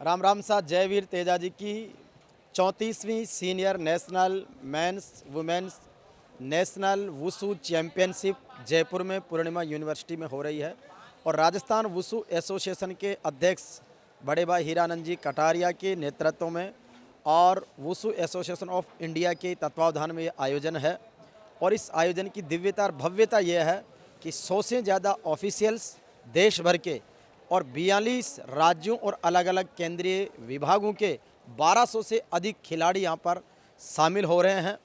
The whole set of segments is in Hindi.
राम राम सा जयवीर तेजा जी की 34वीं senior national men's women's national wushu championship Jaipur में पूर्णिमा यूनिवर्सिटी में हो रही है। और राजस्थान वुसू एसोसिएशन के अध्यक्ष बड़े भाई हीरानंद जी कटारिया के नेतृत्व में और वुसू एसोसिएशन ऑफ इंडिया के तत्वावधान में ये आयोजन है। और इस आयोजन की दिव्यता और भव्यता ये है कि 100 से ज़्यादा ऑफिशियल्स देश भर के और 42 राज्यों और अलग अलग केंद्रीय विभागों के 1200 से अधिक खिलाड़ी यहाँ पर शामिल हो रहे हैं।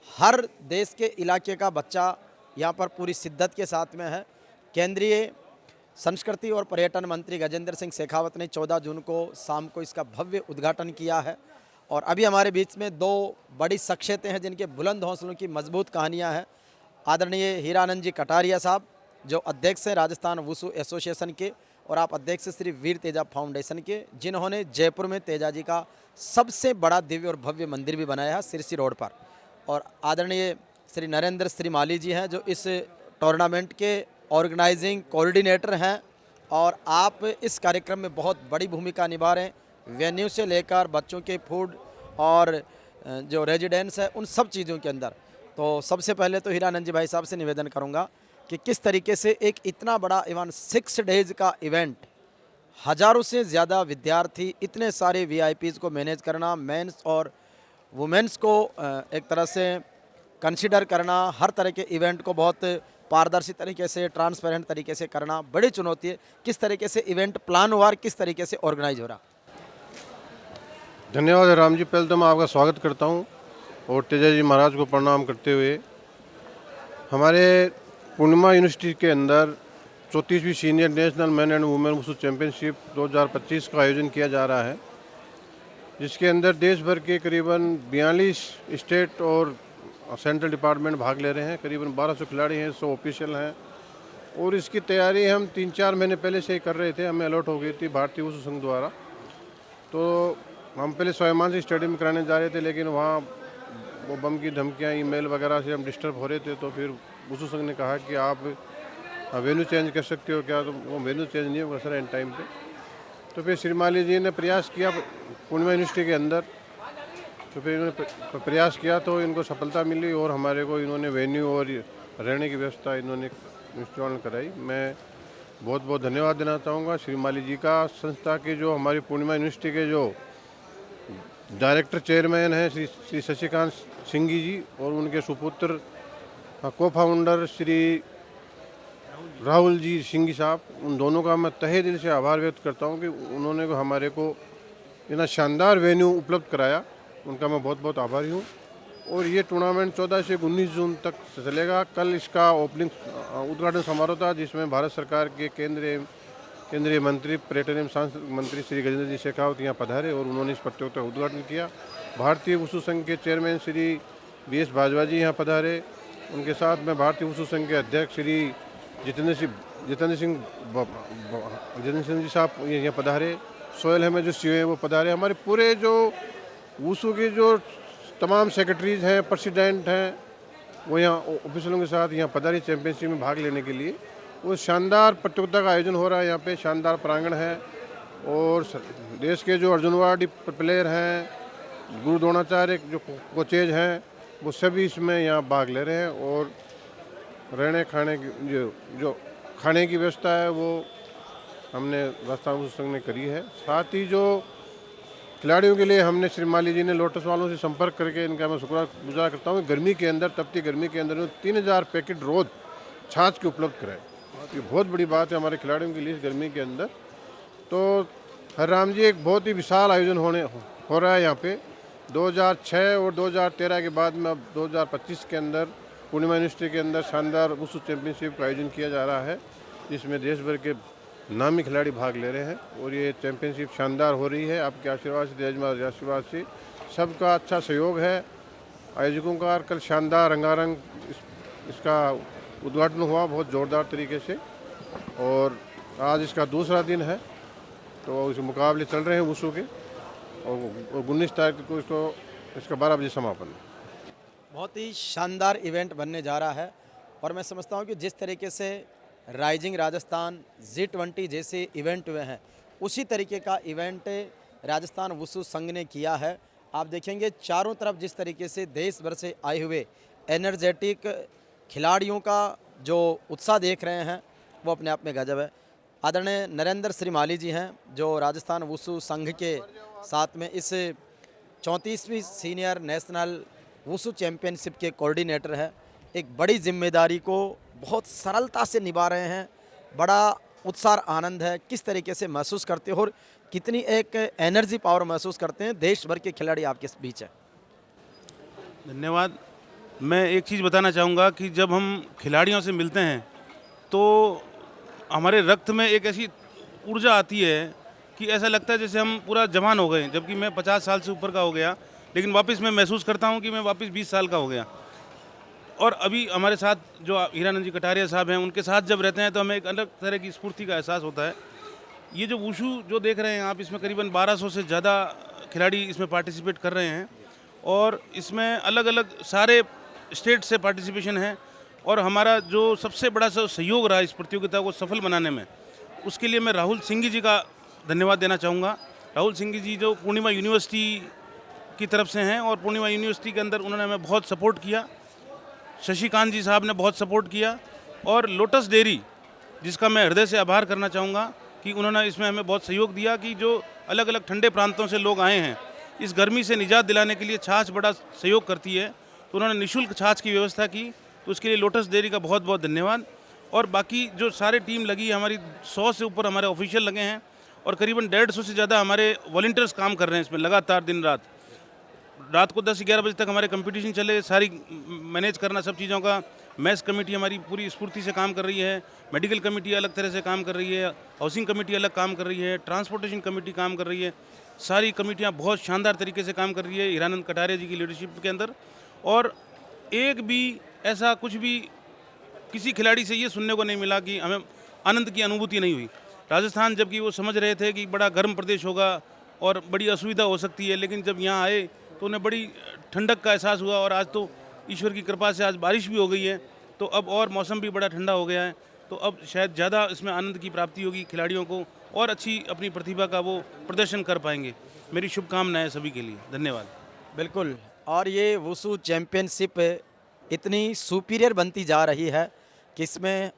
हर देश के इलाके का बच्चा यहाँ पर पूरी शिद्दत के साथ में है। केंद्रीय संस्कृति और पर्यटन मंत्री गजेंद्र सिंह शेखावत ने 14 जून को शाम को इसका भव्य उद्घाटन किया है। और अभी हमारे बीच में दो बड़ी शख्सियतें हैं जिनके बुलंद हौसलों की मजबूत कहानियाँ हैं। आदरणीय हीरानंद जी कटारिया साहब जो अध्यक्ष हैं राजस्थान वुसू एसोसिएशन के, और आप अध्यक्ष श्री वीर तेजा फाउंडेशन के, जिन्होंने जयपुर में तेजा जी का सबसे बड़ा दिव्य और भव्य मंदिर भी बनाया है सिरसी रोड पर। और आदरणीय श्री नरेंद्र श्री माली जी हैं जो इस टूर्नामेंट के ऑर्गेनाइजिंग कोऑर्डिनेटर हैं। और आप इस कार्यक्रम में बहुत बड़ी भूमिका निभा रहे हैं, वेन्यू से लेकर बच्चों के फूड और जो रेजिडेंस है उन सब चीज़ों के अंदर। तो सबसे पहले तो हीरानंद जी भाई साहब से निवेदन करूंगा कि किस तरीके से एक इतना बड़ा इवेंट 6 डेज का इवेंट, हज़ारों से ज़्यादा विद्यार्थी, इतने सारे वीआईपीज़ को मैनेज करना, मेंस और वुमेन्स को एक तरह से कंसीडर करना, हर तरह के इवेंट को बहुत पारदर्शी तरीके से, ट्रांसपेरेंट तरीके से करना बड़ी चुनौती है। किस तरीके से इवेंट प्लान हुआ और किस तरीके से ऑर्गेनाइज हो रहा? धन्यवाद राम जी। पहले तो मैं आपका स्वागत करता हूं और तेजा जी महाराज को प्रणाम करते हुए हमारे पूर्णिमा यूनिवर्सिटी के अंदर 34वीं senior national man and women wushu championship 2025 का आयोजन किया जा रहा है, जिसके अंदर देश भर के करीबन 42 स्टेट और सेंट्रल डिपार्टमेंट भाग ले रहे हैं। करीबन 1200 खिलाड़ी हैं, 100 ऑफिशियल हैं। और इसकी तैयारी हम 3-4 महीने पहले से ही कर रहे थे। हमें अलॉट हो गई थी भारतीय वुसू संघ द्वारा। तो हम पहले स्वयंमान स्टेडियम में कराने जा रहे थे, लेकिन वहाँ वो बम की धमकियाँ, ईमेल वगैरह से हम डिस्टर्ब हो रहे थे। तो फिर वुसू संघ ने कहा कि आप वेन्यू चेंज कर सकते हो क्या? तो वो वेन्यू चेंज नहीं होगा सर एंड टाइम पे। तो फिर श्री माली जी ने प्रयास किया पूर्णिमा यूनिवर्सिटी के अंदर। तो फिर इन्होंने प्रयास किया तो इनको सफलता मिली और हमारे को इन्होंने वेन्यू और रहने की व्यवस्था इन्होंने इंस्टॉल कराई। मैं बहुत बहुत धन्यवाद देना चाहूँगा श्री माली जी का, संस्था के जो हमारी पूर्णिमा यूनिवर्सिटी के जो डायरेक्टर चेयरमैन हैं श्री शशिकांत सिंघी जी, और उनके सुपुत्र को फाउंडर श्री राहुल जी सिंघी साहब। उन दोनों का मैं तहे दिल से आभार व्यक्त करता हूं कि उन्होंने हमारे को इतना शानदार वेन्यू उपलब्ध कराया। उनका मैं बहुत बहुत आभारी हूं। और ये टूर्नामेंट 14 से 19 जून तक चलेगा। कल इसका ओपनिंग उद्घाटन समारोह था, जिसमें भारत सरकार के केंद्रीय मंत्री पर्यटन एवं सांस्कृतिक मंत्री श्री गजेंद्र जी शेखावत यहाँ पधारे और उन्होंने इस प्रतियोगिता का उद्घाटन किया। भारतीय वुसू संघ के चेयरमैन श्री BS भाजपा जी यहाँ पधारे। उनके साथ में भारतीय वुसू संघ के अध्यक्ष श्री जितेंद्र सिंह जी साहब यहाँ पधारे। सोहेल अहमद जो CEO हैं वो पधारे। हमारे पूरे जो वुसू के जो तमाम सेक्रेटरीज हैं, प्रेसिडेंट हैं, वो यहाँ ऑफिसरों के साथ यहाँ पधारे चैंपियनशिप में भाग लेने के लिए। वो शानदार प्रतियोगिता का आयोजन हो रहा है। यहाँ पे शानदार प्रांगण है और देश के जो अर्जुनवाड़ी प्लेयर हैं, गुरु द्रोणाचार्य जो कोचेज हैं, वो सभी इसमें यहाँ भाग ले रहे हैं। और रहने खाने की जो खाने की व्यवस्था है वो हमने राजस्थान वुसू संघ ने करी है। साथ ही जो खिलाड़ियों के लिए हमने श्री माली जी ने लोटस वालों से संपर्क करके इनका मैं शुक्रगुजार करता हूँ। गर्मी के अंदर, तपती गर्मी के अंदर 3000 पैकेट रोज छाछ के उपलब्ध कराए। ये बहुत बड़ी बात है हमारे खिलाड़ियों के लिए इस गर्मी के अंदर। तो हरराम जी एक बहुत ही विशाल आयोजन हो रहा है यहाँ पे। 2006 और 2013 के बाद में अब 2025 के अंदर पूर्णिमा यूनिवर्सिटी के अंदर शानदार वुसू चैंपियनशिप का आयोजन किया जा रहा है, जिसमें देश भर के नामी खिलाड़ी भाग ले रहे हैं। और ये चैंपियनशिप शानदार हो रही है आपके आशीर्वाद से, तेज महाराज आशीर्वाद से। सबका अच्छा सहयोग है आयोजकों का। कल शानदार रंगारंग इसका उद्घाटन हुआ बहुत ज़ोरदार तरीके से। और आज इसका दूसरा दिन है, तो इस मुकाबले चल रहे हैं वुसू के। और 19 तारीख को इसका 12 बजे समापन है। बहुत ही शानदार इवेंट बनने जा रहा है। और मैं समझता हूँ कि जिस तरीके से राइजिंग राजस्थान G20 जैसे इवेंट हुए हैं, उसी तरीके का इवेंट राजस्थान वुशु संघ ने किया है। आप देखेंगे चारों तरफ जिस तरीके से देश भर से आए हुए एनर्जेटिक खिलाड़ियों का जो उत्साह देख रहे हैं वो अपने आप में गजब है। आदरणीय नरेंद्र श्रीमाली जी हैं जो राजस्थान वुशु संघ के साथ में इस 34वीं सीनियर नेशनल वुशु चैंपियनशिप के कोऑर्डिनेटर है। एक बड़ी जिम्मेदारी को बहुत सरलता से निभा रहे हैं। बड़ा उत्साह आनंद है। किस तरीके से महसूस करते हो और कितनी एक एनर्जी पावर महसूस करते हैं? देश भर के खिलाड़ी आपके बीच है। धन्यवाद। मैं एक चीज़ बताना चाहूँगा कि जब हम खिलाड़ियों से मिलते हैं तो हमारे रक्त में एक ऐसी ऊर्जा आती है कि ऐसा लगता है जैसे हम पूरा जवान हो गए, जबकि मैं 50 साल से ऊपर का हो गया, लेकिन वापस मैं महसूस करता हूँ कि मैं वापस 20 साल का हो गया। और अभी हमारे साथ जो हीरानंद जी कटारिया साहब हैं, उनके साथ जब रहते हैं तो हमें एक अलग तरह की स्फूर्ति का एहसास होता है। ये जो वुशु जो देख रहे हैं आप, इसमें करीबन 1200 से ज़्यादा खिलाड़ी इसमें पार्टिसिपेट कर रहे हैं और इसमें अलग अलग सारे स्टेट से पार्टिसिपेशन है। और हमारा जो सबसे बड़ा सहयोग रहा इस प्रतियोगिता को सफल बनाने में, उसके लिए मैं राहुल सिंह जी का धन्यवाद देना चाहूँगा। राहुल सिंह जी जो पूर्णिमा यूनिवर्सिटी की तरफ से हैं और पूर्णिमा यूनिवर्सिटी के अंदर उन्होंने हमें बहुत सपोर्ट किया। शशिकांत जी साहब ने बहुत सपोर्ट किया और लोटस डेयरी, जिसका मैं हृदय से आभार करना चाहूँगा कि उन्होंने इसमें हमें बहुत सहयोग दिया कि जो अलग अलग ठंडे प्रांतों से लोग आए हैं, इस गर्मी से निजात दिलाने के लिए छाछ बड़ा सहयोग करती है, तो उन्होंने निःशुल्क छाछ की व्यवस्था की, तो उसके लिए लोटस डेयरी का बहुत बहुत धन्यवाद। और बाकी जो सारे टीम लगी, हमारी 100 से ऊपर हमारे ऑफिशियल लगे हैं और करीबन 150 से ज़्यादा हमारे वॉलंटियर्स काम कर रहे हैं इसमें लगातार दिन रात को 10-11 बजे तक हमारे कंपटीशन चले, सारी मैनेज करना सब चीज़ों का। मैच कमेटी हमारी पूरी स्फूर्ति से काम कर रही है, मेडिकल कमेटी अलग तरह से काम कर रही है, हाउसिंग कमेटी अलग काम कर रही है, ट्रांसपोर्टेशन कमेटी काम कर रही है। सारी कमेटियाँ बहुत शानदार तरीके से काम कर रही है हीरानंद कटारिया जी की लीडरशिप के अंदर। और एक भी ऐसा कुछ भी किसी खिलाड़ी से ये सुनने को नहीं मिला कि हमें आनंद की अनुभूति नहीं हुई। राजस्थान जबकि वो समझ रहे थे कि बड़ा गर्म प्रदेश होगा और बड़ी असुविधा हो सकती है, लेकिन जब यहाँ आए तो उन्हें बड़ी ठंडक का एहसास हुआ। और आज तो ईश्वर की कृपा से आज बारिश भी हो गई है, तो अब और मौसम भी बड़ा ठंडा हो गया है, तो अब शायद ज़्यादा इसमें आनंद की प्राप्ति होगी खिलाड़ियों को और अच्छी अपनी प्रतिभा का वो प्रदर्शन कर पाएंगे। मेरी शुभकामनाएं सभी के लिए। धन्यवाद। बिल्कुल। और ये वुशु चैंपियनशिप इतनी सुपीरियर बनती जा रही है कि इसमें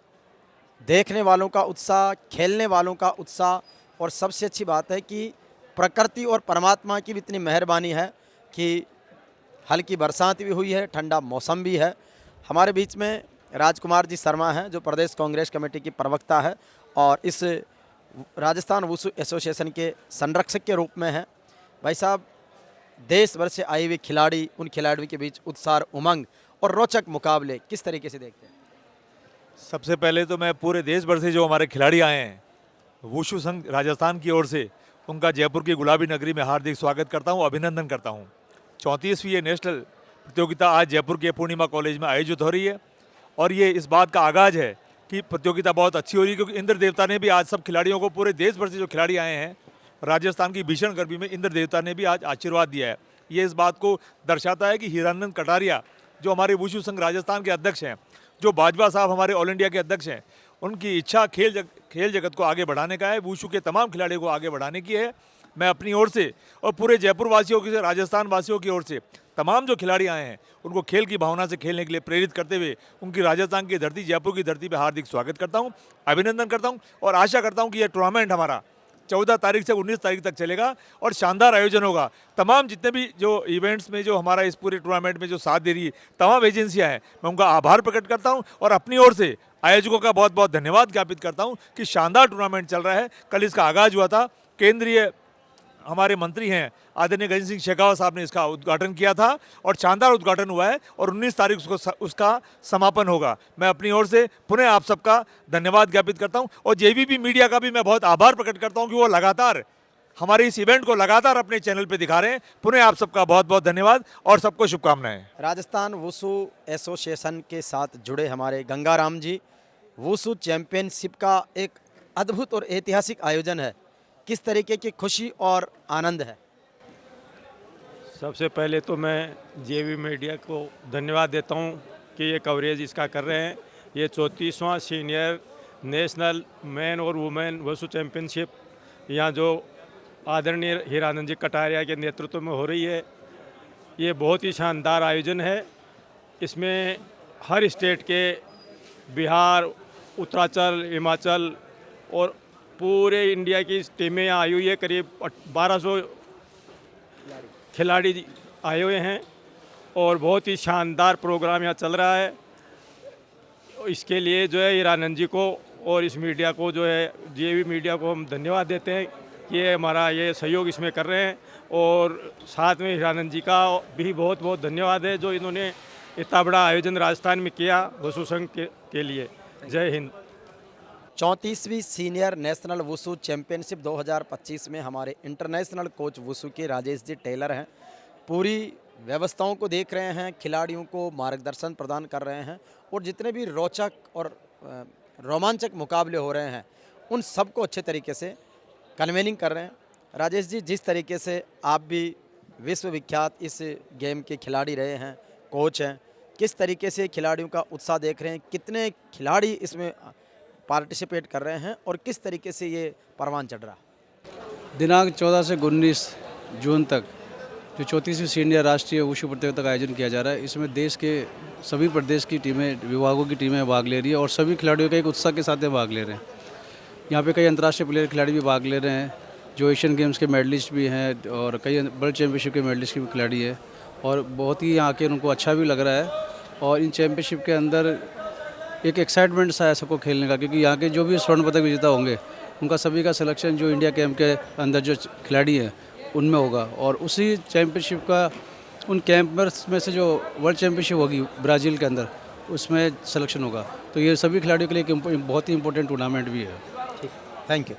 देखने वालों का उत्साह, खेलने वालों का उत्साह और सबसे अच्छी बात है कि प्रकृति और परमात्मा की भी इतनी मेहरबानी है कि हल्की बरसात भी हुई है, ठंडा मौसम भी है। हमारे बीच में राजकुमार जी शर्मा हैं जो प्रदेश कांग्रेस कमेटी की प्रवक्ता है और इस राजस्थान वुशु एसोसिएशन के संरक्षक के रूप में हैं। भाई साहब, देश भर से आए हुए खिलाड़ी, उन खिलाड़ियों के बीच उत्साह, उमंग और रोचक मुकाबले किस तरीके से देखते हैं? सबसे पहले तो मैं पूरे देश भर से जो हमारे खिलाड़ी आए हैं वुशु संघ राजस्थान की ओर से, उनका जयपुर की गुलाबी नगरी में हार्दिक स्वागत करता हूं, अभिनंदन करता हूं। 34वीं ये नेशनल प्रतियोगिता आज जयपुर के पूर्णिमा कॉलेज में आयोजित हो रही है और ये इस बात का आगाज़ है कि प्रतियोगिता बहुत अच्छी हो रही है, क्योंकि इंद्र देवता ने भी आज सब खिलाड़ियों को, पूरे देश भर से जो खिलाड़ी आए हैं, राजस्थान की भीषण गर्मी में इंद्र देवता ने भी आज आशीर्वाद दिया है। ये इस बात को दर्शाता है कि हीरानंद कटारिया जो हमारे वुशु संघ राजस्थान के अध्यक्ष हैं, जो बाजवा साहब हमारे ऑल इंडिया के अध्यक्ष हैं, उनकी इच्छा खेल जगत को आगे बढ़ाने का है, वुशु के तमाम खिलाड़ियों को आगे बढ़ाने की है। मैं अपनी ओर से और पूरे जयपुर वासियों की, राजस्थान वासियों की ओर से तमाम जो खिलाड़ी आए हैं उनको खेल की भावना से खेलने के लिए प्रेरित करते हुए उनकी राजस्थान की धरती, जयपुर की धरती पर हार्दिक स्वागत करता हूं, अभिनंदन करता हूं और आशा करता हूं कि यह टूर्नामेंट हमारा 14 तारीख से 19 तारीख तक चलेगा और शानदार आयोजन होगा। तमाम जितने भी जो इवेंट्स में जो हमारा इस पूरे टूर्नामेंट में जो साथ दे रही है तमाम एजेंसियां हैं, मैं उनका आभार प्रकट करता हूं और अपनी ओर से आयोजकों का बहुत बहुत धन्यवाद ज्ञापित करता हूं कि शानदार टूर्नामेंट चल रहा है। कल इसका आगाज हुआ था, केंद्रीय हमारे मंत्री हैं आदरणीय गजेंद्र सिंह शेखावत साहब ने इसका उद्घाटन किया था और शानदार उद्घाटन हुआ है और 19 तारीख को उसका समापन होगा। मैं अपनी ओर से पुनः आप सबका धन्यवाद ज्ञापित करता हूं और जेवीबी मीडिया का भी मैं बहुत आभार प्रकट करता हूं कि वो लगातार हमारे इस इवेंट को लगातार अपने चैनल पे दिखा रहे हैं। पुनः आप सबका बहुत बहुत धन्यवाद और सबको शुभकामनाएं। राजस्थान वुशु एसोसिएशन के साथ जुड़े हमारे गंगाराम जी, वुशु चैंपियनशिप का एक अद्भुत और ऐतिहासिक आयोजन है, किस तरीके की खुशी और आनंद है? सबसे पहले तो मैं जेवी मीडिया को धन्यवाद देता हूं कि ये कवरेज इसका कर रहे हैं। ये 34वां सीनियर नेशनल मैन और वुमेन वुशु चैम्पियनशिप यहाँ जो आदरणीय हीरानंद जी कटारिया के नेतृत्व में हो रही है। ये बहुत ही शानदार आयोजन है। इसमें हर स्टेट के बिहार, उत्तरांचल, हिमाचल और पूरे इंडिया की टीमें यहाँ आई हुई है। करीब 1200 खिलाड़ी आए हुए हैं और बहुत ही शानदार प्रोग्राम यहाँ चल रहा है। इसके लिए जो है हीरानंद जी को और इस मीडिया को जो है जेवी मीडिया को हम धन्यवाद देते हैं कि ये हमारा ये सहयोग इसमें कर रहे हैं। और साथ में हीरानंद जी का भी बहुत बहुत धन्यवाद है जो इन्होंने इतना बड़ा आयोजन राजस्थान में किया वसु संघ के लिए। जय हिंद। 34वीं सीनियर नेशनल वुशु चैंपियनशिप 2025 में हमारे इंटरनेशनल कोच वुशु के राजेश जी टेलर हैं। पूरी व्यवस्थाओं को देख रहे हैं, खिलाड़ियों को मार्गदर्शन प्रदान कर रहे हैं और जितने भी रोचक और रोमांचक मुकाबले हो रहे हैं उन सबको अच्छे तरीके से कन्वेनिंग कर रहे हैं। राजेश जी, जिस तरीके से आप भी विश्वविख्यात इस गेम के खिलाड़ी रहे हैं, कोच हैं, किस तरीके से खिलाड़ियों का उत्साह देख रहे हैं, कितने खिलाड़ी इसमें पार्टिसिपेट कर रहे हैं और किस तरीके से ये परवान चढ़ रहा है? दिनांक 14 से 19 जून तक जो 34वीं सीनियर राष्ट्रीय वुशु प्रतियोगिता का आयोजन किया जा रहा है, इसमें देश के सभी प्रदेश की टीमें, विभागों की टीमें भाग ले रही है और सभी खिलाड़ियों का एक उत्साह के साथ भाग ले रहे हैं। यहाँ पे कई अंतर्राष्ट्रीय प्लेयर खिलाड़ी भी भाग ले रहे हैं जो एशियन गेम्स के मेडलिस्ट भी हैं और कई वर्ल्ड चैम्पियनशिप के मेडलिस्ट के भी खिलाड़ी है और बहुत ही यहाँ के उनको अच्छा भी लग रहा है। और इन चैम्पियनशिप के अंदर एक एक्साइटमेंट सा है सबको खेलने का, क्योंकि यहाँ के जो भी स्वर्ण पदक विजेता होंगे उनका सभी का सिलेक्शन जो इंडिया कैंप के अंदर जो खिलाड़ी हैं उनमें होगा और उसी चैम्पियनशिप का उन कैंपर्स में से जो वर्ल्ड चैम्पियनशिप होगी ब्राज़ील के अंदर उसमें सिलेक्शन होगा। तो ये सभी खिलाड़ियों के लिए एक बहुत ही इंपॉर्टेंट टूर्नामेंट भी है। ठीक, थैंक यू।